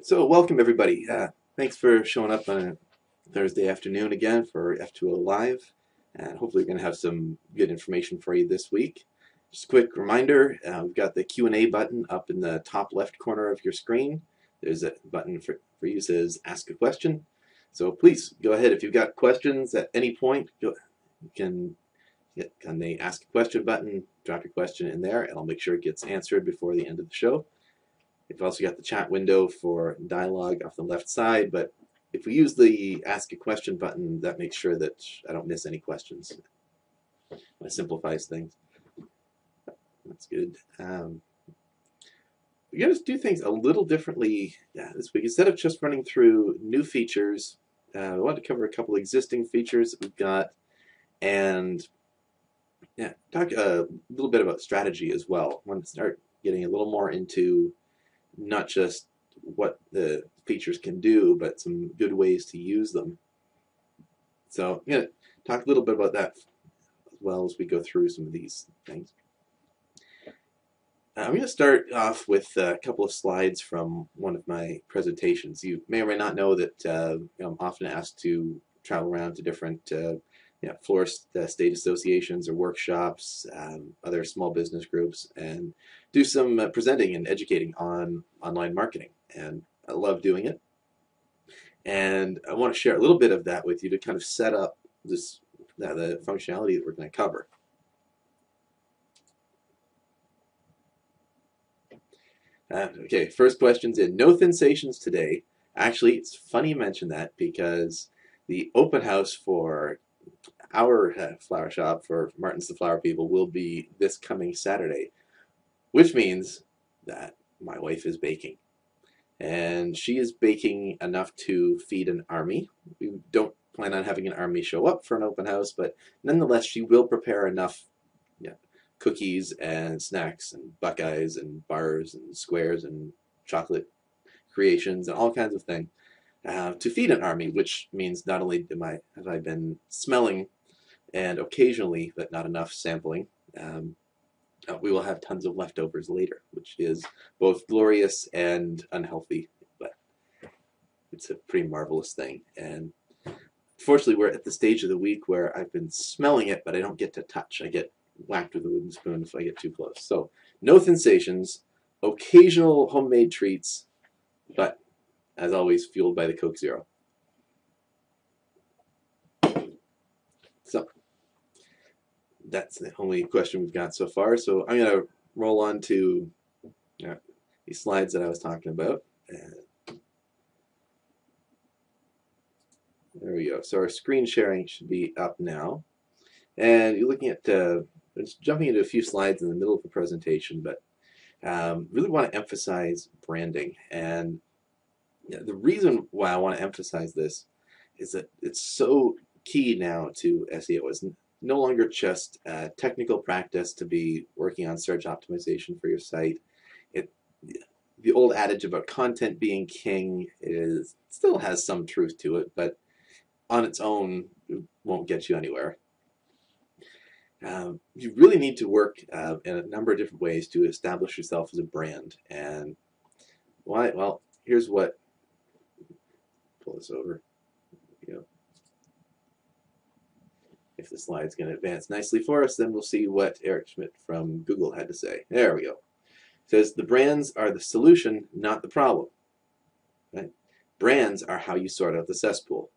So welcome everybody. Thanks for showing up on a Thursday afternoon again for F20 Live. And hopefully we're going to have some good information for you this week. Just a quick reminder, we've got the Q&A button up in the top left corner of your screen. There's a button for you that says Ask a Question. So please go ahead if you've got questions at any point. You can hit on the Ask a Question button, drop your question in there, and I'll make sure it gets answered before the end of the show. We've also got the chat window for dialogue off the left side, but if we use the Ask a Question button, that makes sure that I don't miss any questions. That simplifies things. That's good. We're going to do things a little differently this week. Instead of just running through new features, I want to cover a couple existing features that we've got and talk a little bit about strategy as well. I want to start getting a little more into not just what the features can do, but some good ways to use them. So I'm going to talk a little bit about that as well as we go through some of these things. I'm going to start off with a couple of slides from one of my presentations. You may or may not know that I'm often asked to travel around to different florist state associations or workshops, other small business groups, and do some presenting and educating on online marketing. And I love doing it. And I want to share a little bit of that with you to kind of set up this the functionality that we're going to cover. Okay, first question's in. No sensations today. Actually, it's funny you mention that because the open house for our flower shop for Martin's the Flower People will be this coming Saturday, which means that my wife is baking. And she is baking enough to feed an army. We don't plan on having an army show up for an open house, but nonetheless, she will prepare enough cookies and snacks and buckeyes and bars and squares and chocolate creations and all kinds of things to feed an army, which means not only have I been smelling and occasionally, but not enough sampling, we will have tons of leftovers later, which is both glorious and unhealthy, but it's a pretty marvelous thing. And fortunately, we're at the stage of the week where I've been smelling it, but I don't get to touch. I get whacked with a wooden spoon if I get too close. So no sensations, occasional homemade treats, but as always, fueled by the Coke Zero. So that's the only question we've got so far. So I'm going to roll on to these slides that I was talking about. There we go. So our screen sharing should be up now. And you're looking at, just jumping into a few slides in the middle of the presentation, but really want to emphasize branding. And the reason why I want to emphasize this is that it's so key now to SEO. It's no longer just technical practice to be working on search optimization for your site. The old adage about content being king still has some truth to it, but on its own, it won't get you anywhere. You really need to work in a number of different ways to establish yourself as a brand. And why? Well, here's what. Pull this over. If the slide's going to advance nicely for us, then we'll see what Eric Schmidt from Google had to say. There we go. It says the brands are the solution, not the problem. Right? Brands are how you sort out the cesspool.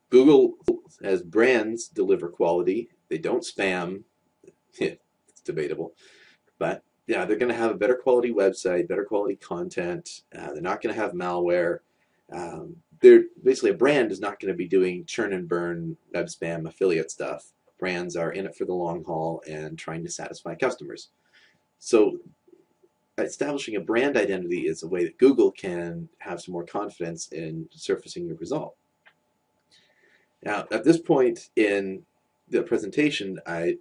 Google, as brands, deliver quality. They don't spam. It's debatable. But yeah, they're going to have a better quality website, better quality content. They're not going to have malware. They're basically, a brand is not going to be doing churn and burn web spam affiliate stuff. Brands are in it for the long haul and trying to satisfy customers. So establishing a brand identity is a way that Google can have some more confidence in surfacing your result. Now, at this point in the presentation, I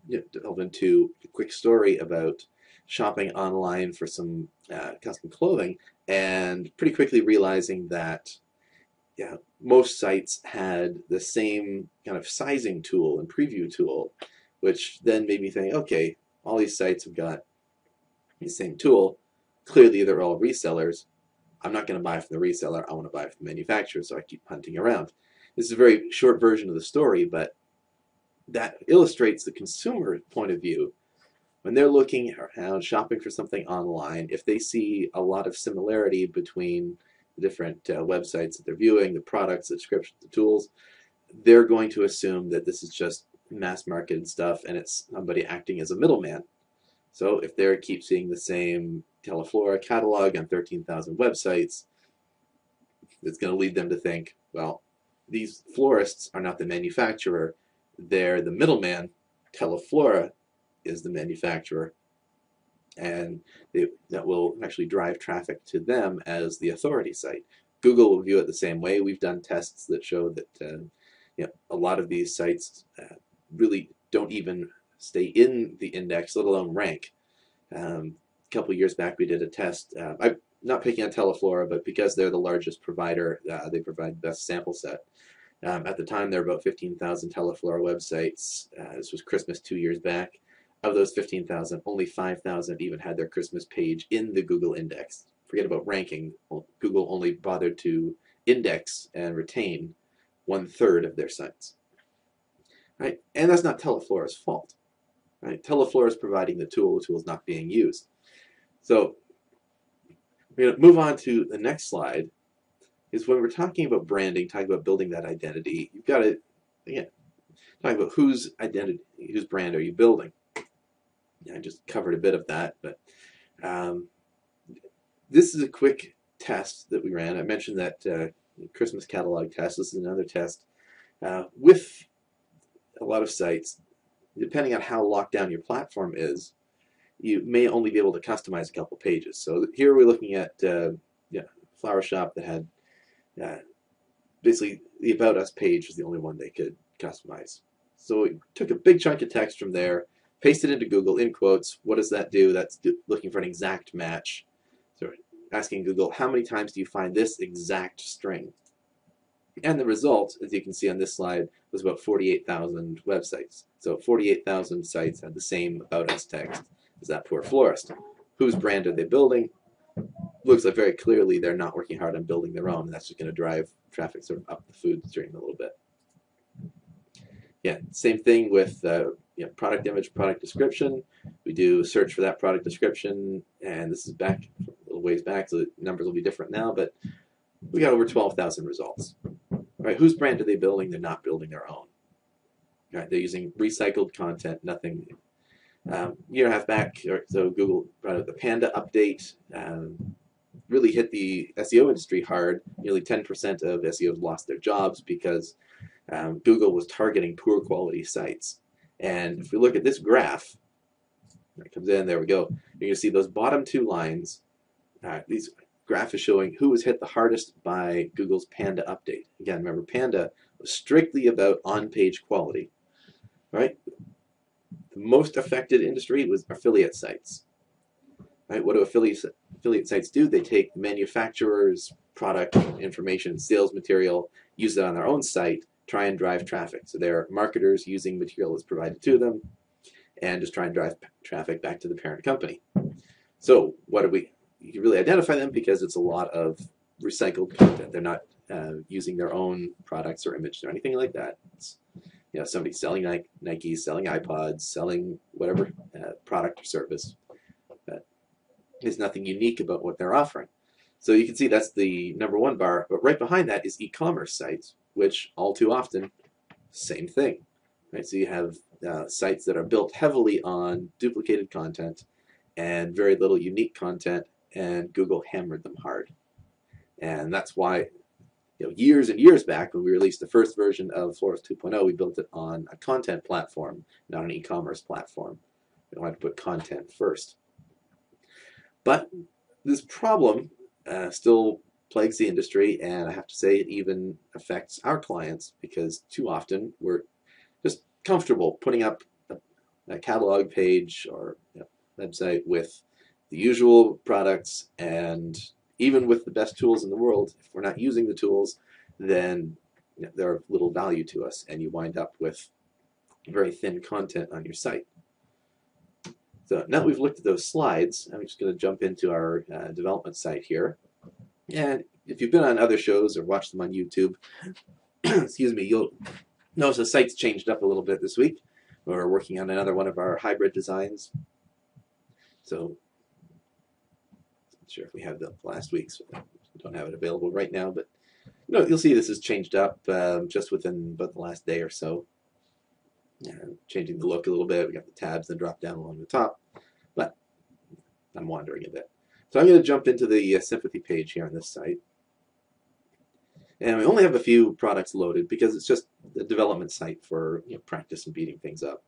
delve into a quick story about shopping online for some custom clothing, and pretty quickly realizing that most sites had the same kind of sizing tool and preview tool, which then made me think, okay, all these sites have got the same tool. Clearly, they're all resellers. I'm not going to buy from the reseller, I want to buy from the manufacturer, so I keep hunting around. This is a very short version of the story, but that illustrates the consumer point of view. When they're looking around, shopping for something online, if they see a lot of similarity between the different websites that they're viewing, the products, the descriptions, the tools, they're going to assume that this is just mass marketed stuff and it's somebody acting as a middleman. So if they keep seeing the same Teleflora catalog on 13,000 websites, it's going to lead them to think, well, these florists are not the manufacturer, they're the middleman. Teleflora is the manufacturer, and that will actually drive traffic to them as the authority site. Google will view it the same way. We've done tests that show that a lot of these sites really don't even stay in the index, let alone rank. A couple of years back, we did a test. I'm not picking on Teleflora, but because they're the largest provider, they provide the best sample set. At the time, there were about 15,000 Teleflora websites. This was Christmas 2 years back. Of those 15,000, only 5,000 even had their Christmas page in the Google index. Forget about ranking. Well, Google only bothered to index and retain 1/3 of their sites. Right? And that's not Teleflora's fault. Right? Teleflora is providing the tool is not being used. So we're going to move on to the next slide. Is when we're talking about branding, talking about building that identity, you've got to, again, talk about whose identity, whose brand are you building. I just covered a bit of that, but this is a quick test that we ran. I mentioned that Christmas catalog test. This is another test with a lot of sites. Depending on how locked down your platform is, you may only be able to customize a couple pages. So here we're looking at Flower Shop that had basically the About Us page was the only one they could customize. So we took a big chunk of text from there, pasted it into Google in quotes. What does that do? That's looking for an exact match. So asking Google, how many times do you find this exact string? And the result, as you can see on this slide, was about 48,000 websites. So 48,000 sites had the same About Us text as that poor florist. Whose brand are they building? Looks like very clearly they're not working hard on building their own, and that's just going to drive traffic sort of up the food stream a little bit. Yeah, same thing with product image, product description. We do a search for that product description, and this is back a little ways back, so the numbers will be different now, but we got over 12,000 results. Right, whose brand are they building? They're not building their own. Right, they're using recycled content, nothing. Year and a half back, so Google brought out the Panda update. Really hit the SEO industry hard. Nearly 10% of SEOs lost their jobs because Google was targeting poor quality sites. And if we look at this graph, it comes in, there we go. You're going to see those bottom two lines. These graph is showing who was hit the hardest by Google's Panda update. Again, remember, Panda was strictly about on-page quality. Right? The most affected industry was affiliate sites. Right? What do affiliate sites do? They take the manufacturer's product information, sales material, use it on their own site, try and drive traffic. So they're marketers using material that's provided to them and just try and drive traffic back to the parent company. So what do we? You can really identify them because it's a lot of recycled content. They're not using their own products or images or anything like that. It's, somebody selling Nike, selling iPods, selling whatever product or service. There's nothing unique about what they're offering. So you can see that's the number one bar, but right behind that is e-commerce sites, which all too often, same thing. Right? So you have sites that are built heavily on duplicated content and very little unique content, and Google hammered them hard. And that's why years and years back, when we released the first version of Florist 2.0, we built it on a content platform, not an e-commerce platform. We wanted to put content first. But this problem still plagues the industry, and I have to say it even affects our clients because too often we're just comfortable putting up a catalog page or website with the usual products, and even with the best tools in the world, if we're not using the tools, then they're of little value to us, and you wind up with very thin content on your site. So now that we've looked at those slides, I'm just going to jump into our development site here. And if you've been on other shows or watched them on YouTube, excuse me, you'll notice the site's changed up a little bit this week. We're working on another one of our hybrid designs. So, not sure if we had the last week, so we don't have it available right now, but you'll see this has changed up just within about the last day or so. Changing the look a little bit. We got the tabs that drop down along the top, but I'm wandering a bit. So I'm going to jump into the Sympathy page here on this site. And we only have a few products loaded because it's just the development site for practice and beating things up.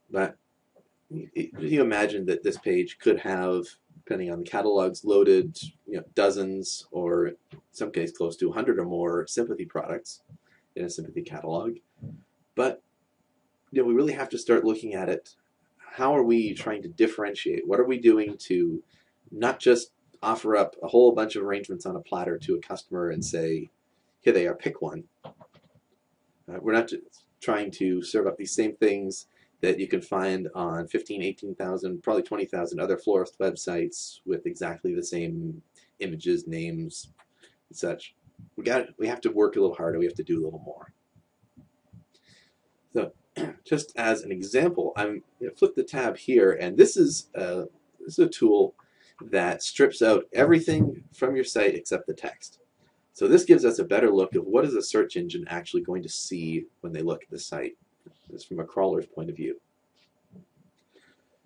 But you imagine that this page could have, depending on the catalogs loaded, dozens or in some cases close to 100 or more Sympathy products in a Sympathy catalog. But we really have to start looking at it. How are we trying to differentiate? What are we doing to not just offer up a whole bunch of arrangements on a platter to a customer and say, here they are, pick one. We're not just trying to serve up these same things that you can find on 15, 18,000, probably 20,000 other florist websites with exactly the same images, names, and such. We have to work a little harder. We have to do a little more. So, just as an example, I'm going to flip the tab here, and this is a tool that strips out everything from your site except the text. So this gives us a better look of what is a search engine actually going to see when they look at the site. This from a crawler's point of view.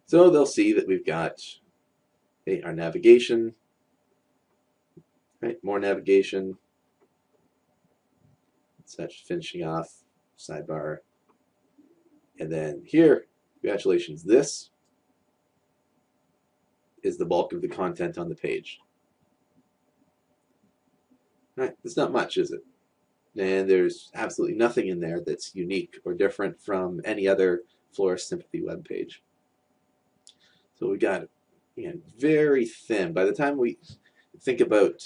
So they'll see that we've got our navigation, right? More navigation, such, finishing off sidebar. And then here, congratulations, this is the bulk of the content on the page. Right? It's not much, is it? And there's absolutely nothing in there that's unique or different from any other Florist Sympathy web page. So we got very thin. By the time we think about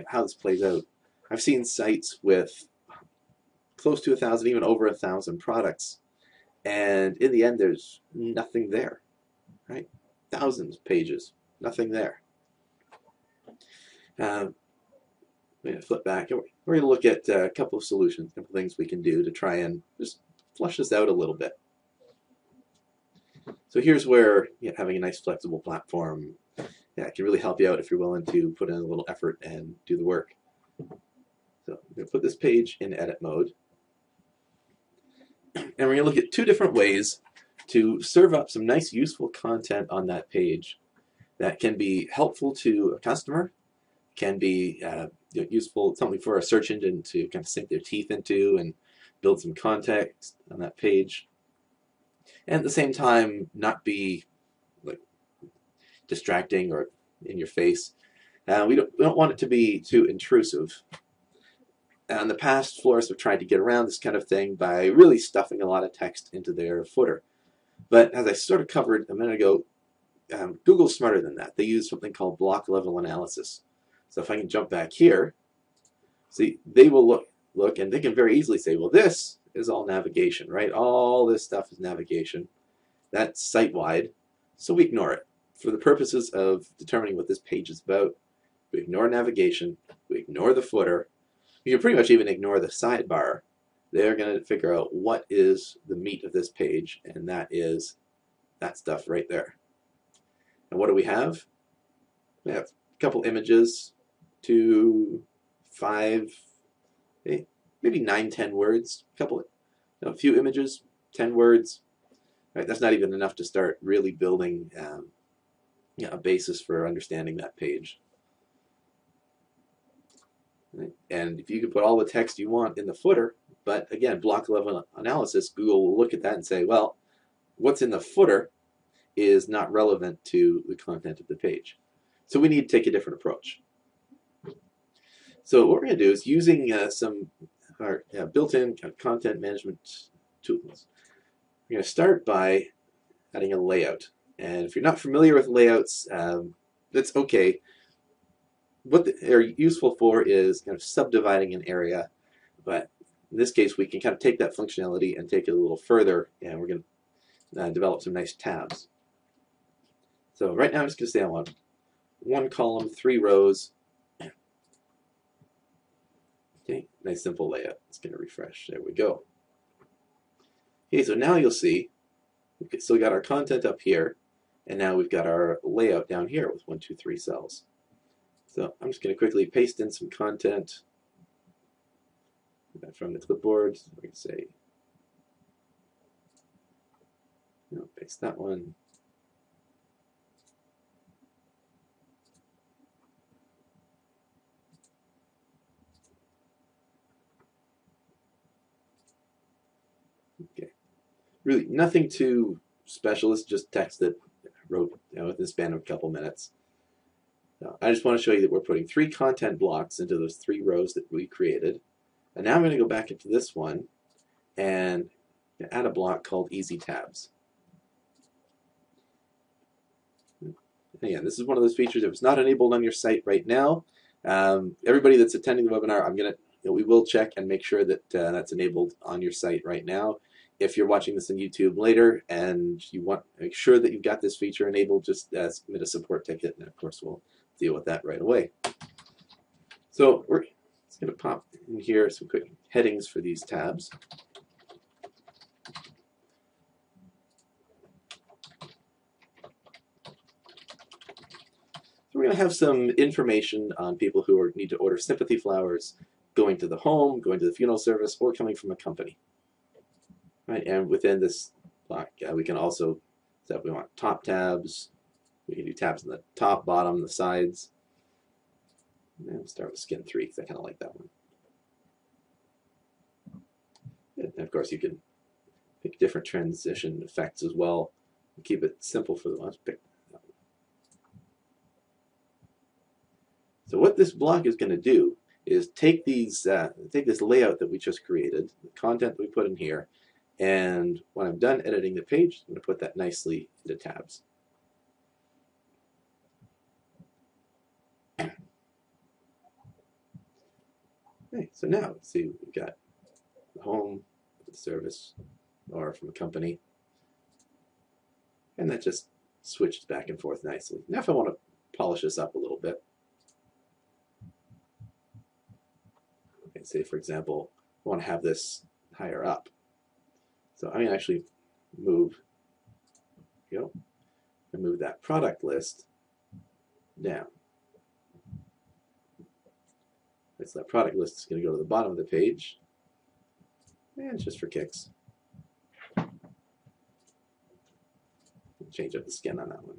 how this plays out, I've seen sites with close to 1,000, even over 1,000 products. And in the end, there's nothing there, right? Thousands of pages, nothing there. I'm going to flip back. We're going to look at a couple of solutions, a couple of things we can do to try and just flush this out a little bit. So here's where having a nice flexible platform can really help you out if you're willing to put in a little effort and do the work. So I'm going to put this page in edit mode. And we're going to look at two different ways to serve up some nice, useful content on that page that can be helpful to a customer, can be useful, something for a search engine to kind of sink their teeth into and build some context on that page, and at the same time not be like distracting or in your face. We don't want it to be too intrusive. In the past, florists have tried to get around this kind of thing by really stuffing a lot of text into their footer. But as I sort of covered a minute ago, Google's smarter than that. They use something called block level analysis. So if I can jump back here, see, they will look and they can very easily say, well, this is all navigation, right? All this stuff is navigation. That's site-wide, so we ignore it. For the purposes of determining what this page is about, we ignore navigation, we ignore the footer. You can pretty much even ignore the sidebar. They're going to figure out what is the meat of this page, and that is that stuff right there. And what do we have? We have a couple images, 2, 5, maybe 9, 10 words. A few images, 10 words. Right, that's not even enough to start really building a basis for understanding that page. Right? And if you can put all the text you want in the footer, but again, block level analysis, Google will look at that and say, well, what's in the footer is not relevant to the content of the page. So we need to take a different approach. So what we're going to do is using some built-in content management tools. We're going to start by adding a layout. And if you're not familiar with layouts, that's okay. What they're useful for is kind of subdividing an area, but in this case we can kind of take that functionality and take it a little further, and we're going to develop some nice tabs. So right now I'm just going to say I want 1 column, 3 rows, Okay, nice simple layout. It's going to refresh. There we go. Okay, so now you'll see we've still got our content up here, and now we've got our layout down here with 1, 2, 3 cells. So I'm just going to quickly paste in some content from the clipboard. So we can say, paste that one. Okay, really nothing too special. It's just text that I wrote within the span of a couple minutes. Now, I just want to show you that we're putting 3 content blocks into those 3 rows that we created. And now I'm going to go back into this one and add a block called Easy Tabs. And again, this is one of those features. If it's not enabled on your site right now, everybody that's attending the webinar, we will check and make sure that that's enabled on your site right now. If you're watching this on YouTube later and you want to make sure that you've got this feature enabled, just submit a support ticket, and of course we'll deal with that right away. So we're just going to pop in here some quick headings for these tabs. So we're going to have some information on people who need to order sympathy flowers, going to the home, going to the funeral service, or coming from a company. Right, and within this block, we can also set if we want top tabs. We can do tabs on the top, bottom, the sides. And we'll start with skin 3 because I kind of like that one. And of course, you can pick different transition effects as well. Keep it simple for the ones. Pick that one. So what this block is going to do is take this layout that we just created, the content that we put in here, and when I'm done editing the page, I'm going to put that nicely into tabs. Okay, so now see we've got the home, the service, or from a company, and that just switched back and forth nicely. Now if I want to polish this up a little bit, okay, say for example, I want to have this higher up. So I'm going to actually move that product list down. So that product list is going to go to the bottom of the page, and it's just for kicks. Change up the skin on that one.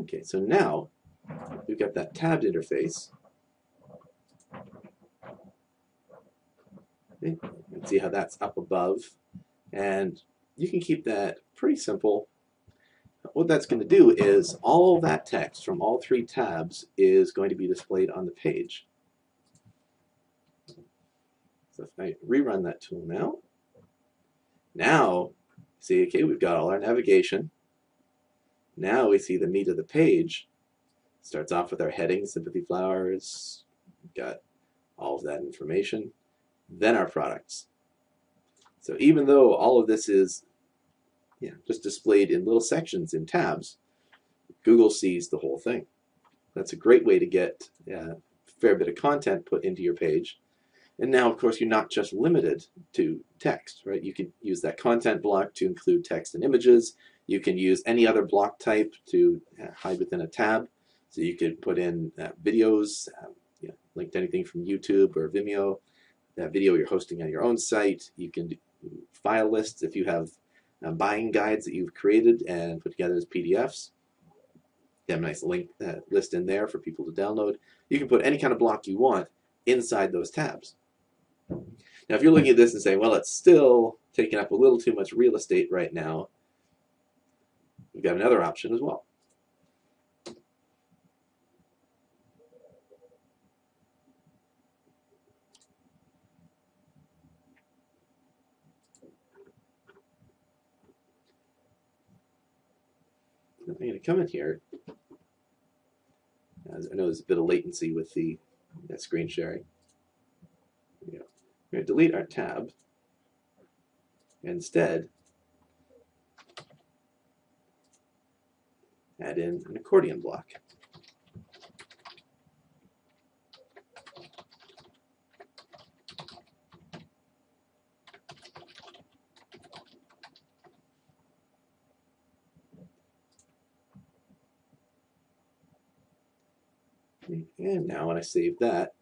Okay, so now we've got that tabbed interface. Okay, let's see how that's up above, and you can keep that pretty simple. What that's going to do is all that text from all 3 tabs is going to be displayed on the page. So if I rerun that tool now see, okay, we've got all our navigation. Now we see the meat of the page. Starts off with our heading, sympathy flowers. We've got all of that information. Then our products. So even though all of this is just displayed in little sections in tabs, Google sees the whole thing. That's a great way to get a fair bit of content put into your page. And now, of course, you're not just limited to text, right? You can use that content block to include text and images. You can use any other block type to hide within a tab. So you could put in videos, link to anything from YouTube or Vimeo. That video you're hosting on your own site. You can do file lists if you have buying guides that you've created and put together as PDFs. You have a nice link list in there for people to download. You can put any kind of block you want inside those tabs. Now, if you're looking at this and saying, well, it's still taking up a little too much real estate right now, we've got another option as well. I'm going to come in here. As I know there's a bit of latency with the screen sharing. We're going to delete our tab. Instead, add in an accordion block. And now when I save that,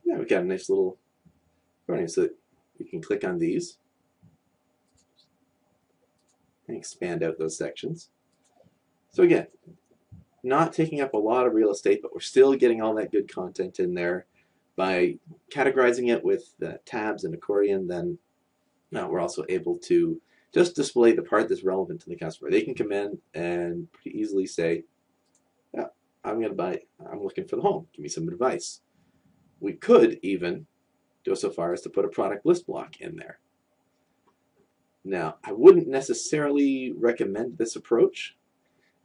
now we've got a nice little accordion, so that you can click on these and expand out those sections. So again, not taking up a lot of real estate, but we're still getting all that good content in there. By categorizing it with tabs and accordion, then now we're also able to just display the part that's relevant to the customer. They can come in and pretty easily say, yeah, I'm looking for the home. Give me some advice. We could even go so far as to put a product list block in there. Now, I wouldn't necessarily recommend this approach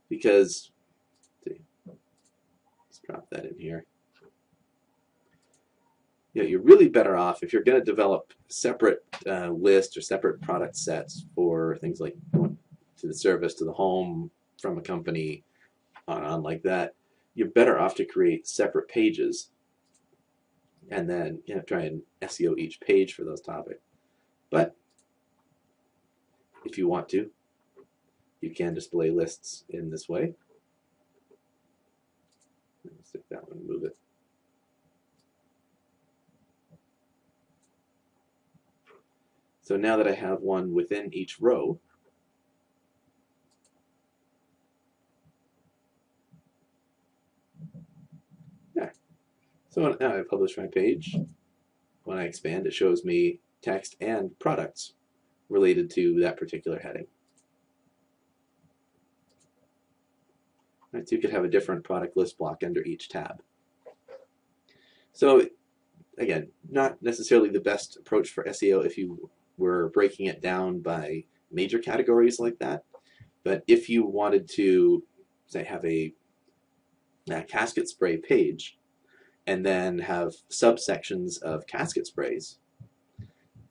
because, let's drop that in here. You're really better off if you're going to develop separate lists or separate product sets for things like to the service, to the home, from a company, on like that. You're better off to create separate pages and then try and SEO each page for those topics. But if you want to, you can display lists in this way. Let's take that one and move it. So now that I have one within each row, so now I publish my page. When I expand, it shows me text and products related to that particular heading. Right, so you could have a different product list block under each tab. So again, not necessarily the best approach for SEO if you were breaking it down by major categories like that. But if you wanted to, say, have a casket spray page and then have subsections of casket sprays,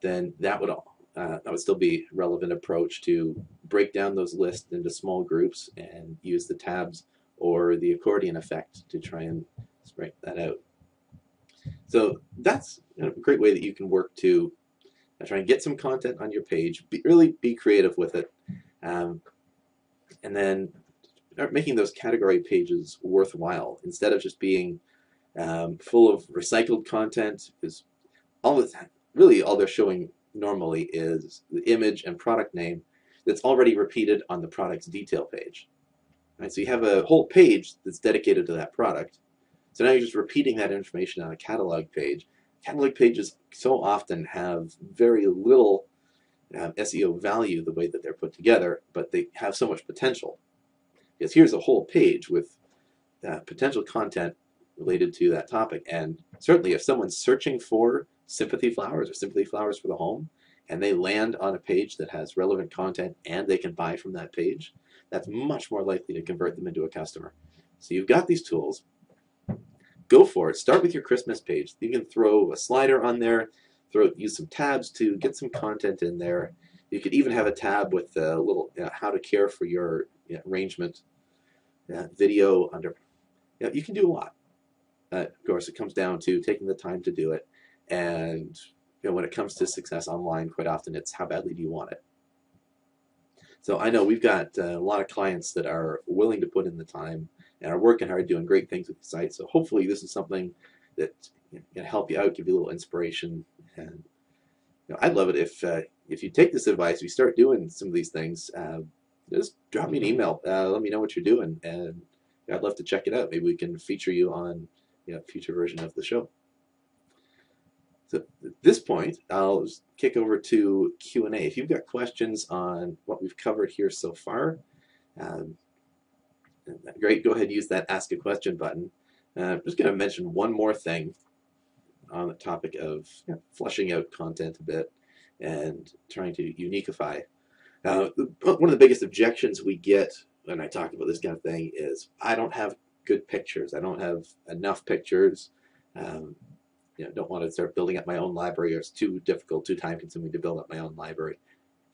then that would still be a relevant approach to break down those lists into small groups and use the tabs or the accordion effect to try and spread that out. So that's a great way that you can work to try and get some content on your page, really be creative with it, and then start making those category pages worthwhile instead of just being full of recycled content. Because all they're showing normally is the image and product name that's already repeated on the product's detail page. Right? So you have a whole page that's dedicated to that product. So now you're just repeating that information on a catalog page. Catalog pages so often have very little SEO value the way that they're put together, but they have so much potential. Because here's a whole page with potential content related to that topic. And certainly if someone's searching for sympathy flowers or sympathy flowers for the home, and they land on a page that has relevant content and they can buy from that page, that's much more likely to convert them into a customer. So you've got these tools. Go for it. Start with your Christmas page. You can throw a slider on there, use some tabs to get some content in there. You could even have a tab with a little how to care for your arrangement video under. You can do a lot. Of course, it comes down to taking the time to do it. And when it comes to success online, quite often it's how badly do you want it. So I know we've got a lot of clients that are willing to put in the time and are working hard, doing great things with the site. So hopefully this is something that can help you out, give you a little inspiration. And I'd love it if you take this advice, you start doing some of these things. Just drop me an email. Let me know what you're doing, and I'd love to check it out. Maybe we can feature you on a future version of the show. So at this point, I'll just kick over to Q&A. If you've got questions on what we've covered here so far, great, go ahead and use that Ask a Question button. I'm just going to mention one more thing on the topic of fleshing out content a bit and trying to uniqueify. One of the biggest objections we get when I talk about this kind of thing is I don't have good pictures. I don't have enough pictures. don't want to start building up my own library, or it's too difficult, too time consuming to build up my own library.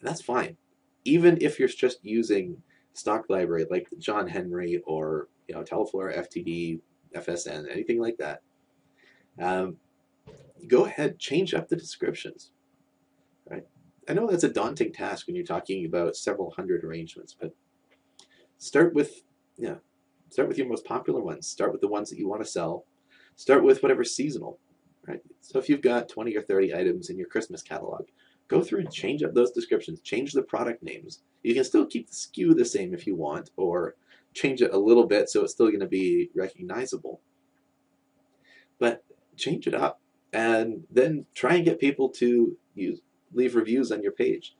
And that's fine. Even if you're just using stock library like John Henry or Teleflora, FTD, FSN, anything like that, go ahead, change up the descriptions. Right? I know that's a daunting task when you're talking about several hundred arrangements, but start with start with your most popular ones. Start with the ones that you want to sell. Start with whatever's seasonal. Right? So if you've got 20 or 30 items in your Christmas catalog, go through and change up those descriptions. Change the product names. You can still keep the SKU the same if you want, or change it a little bit so it's still going to be recognizable. But change it up, and then try and get people to leave reviews on your page.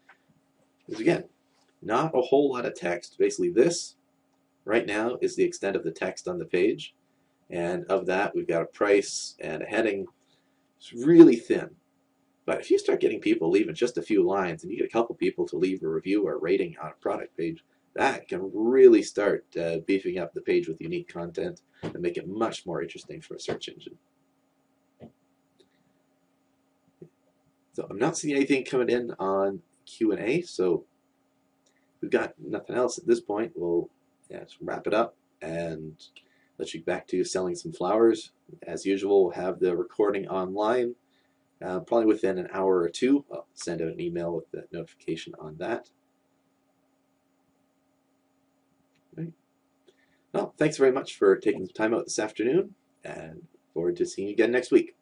Because again, not a whole lot of text. Basically, this right now is the extent of the text on the page, and of that we've got a price and a heading. It's really thin. But if you start getting people leaving just a few lines, and you get a couple people to leave a review or a rating on a product page, that can really start beefing up the page with unique content and make it much more interesting for a search engine. So I'm not seeing anything coming in on Q&A, so we've got nothing else at this point. We'll just wrap it up and let you get back to selling some flowers. As usual, we'll have the recording online. Probably within an hour or two. I'll send out an email with the notification on that. Right. Well, thanks very much for taking some time out this afternoon, and look forward to seeing you again next week.